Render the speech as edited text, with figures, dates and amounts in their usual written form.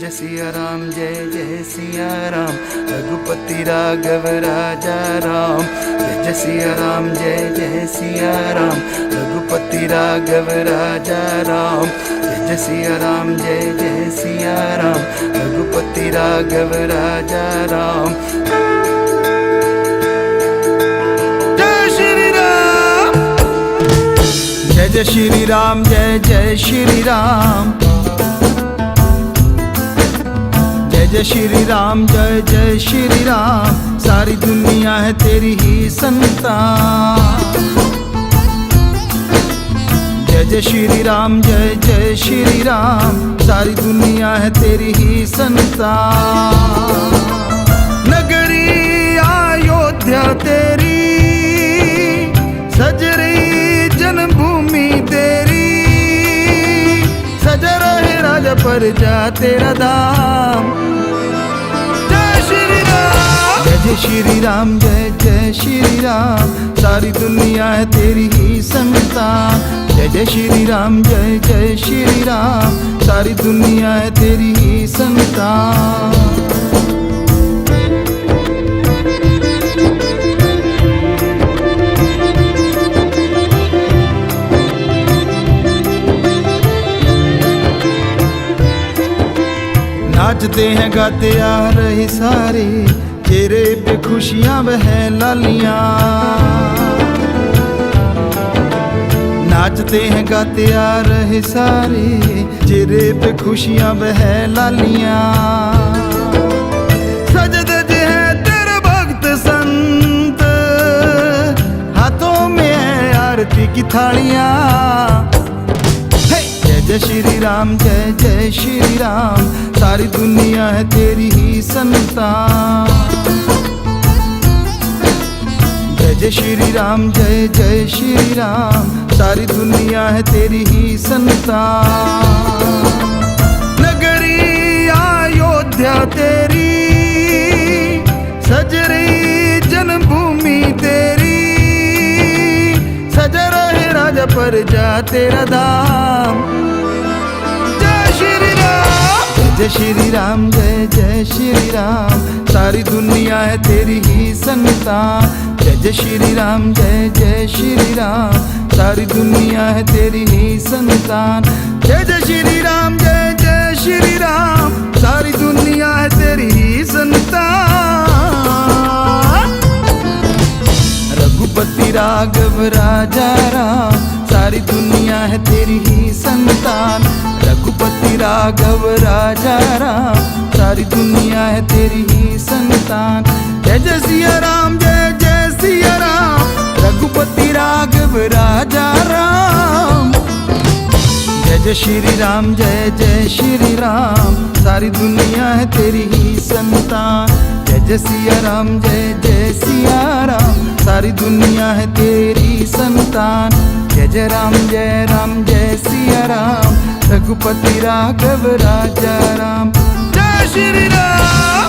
जय सिया राम, जय जय सिया राम, रघुपति राघव राजा राम। जय सिया राम, जय जय सिया राम, रघुपति राघव राजा राम। जय सिया राम, जय जय सिया राम, रघुपति राघव राजा राम। जय श्री राम, जय जय श्री राम, जय जय श्री राम, जय श्री राम, जय जय श्री राम। सारी दुनिया है तेरी ही संतान। जय जय श्री राम, जय जय श्री राम। सारी दुनिया है तेरी ही संतान। नगरी अयोध्या तेरी, सज रही जन्मभूमि तेरी, सजा रहे राजा प्रजा तेरा धाम। जय श्री राम, जय जय श्री राम। सारी दुनिया है तेरी ही संतान। जय जय श्री राम, जय जय श्री राम। सारी दुनिया है तेरी ही संतान। नाचते हैं गाते आ रहे सारे, चेहरे पे खुशियां बह लालियां। नाचते हैं गाते आ रहे सारे, चेहरे पे खुशियां बह लालियां। सज धज है तेरे भक्त संत, हाथों में है आरती की थालियां। जय जय श्री राम, जय जय श्री राम। सारी दुनिया है तेरी ही संतान। जय जय श्री राम, जय जय श्री राम। सारी दुनिया है तेरी ही संतान। नगरी अयोध्या तेरी, सज रही जन्मभूमि तेरी, सजा रहे राजा प्रजा तेरा धाम। जय श्री राम, जय जय श्री राम। सारी दुनिया है तेरी ही संतान। जय जय श्री राम, जय जय श्री राम। सारी दुनिया है तेरी ही संतान। जय जय श्री राम, जय जय श्री राम। सारी दुनिया है तेरी ही संतान। रघुपति राघव राजा राम। सारी दुनिया है तेरी ही संतान। रघुपति राघव राजा राम। सारी दुनिया है तेरी ही संतान। जय जय सिया राम, जय जय सिया राम। रघुपति राघव राजा राम। जय जय श्री राम, जय जय श्री राम। सारी दुनिया है तेरी ही संतान। जय जय सिया राम, जय जय सिया राम। सारी दुनिया है तेरी संतान। जय जय राम, जय राम, जय सिया राम। रघुपति राघव राजा राम। जय श्री राम।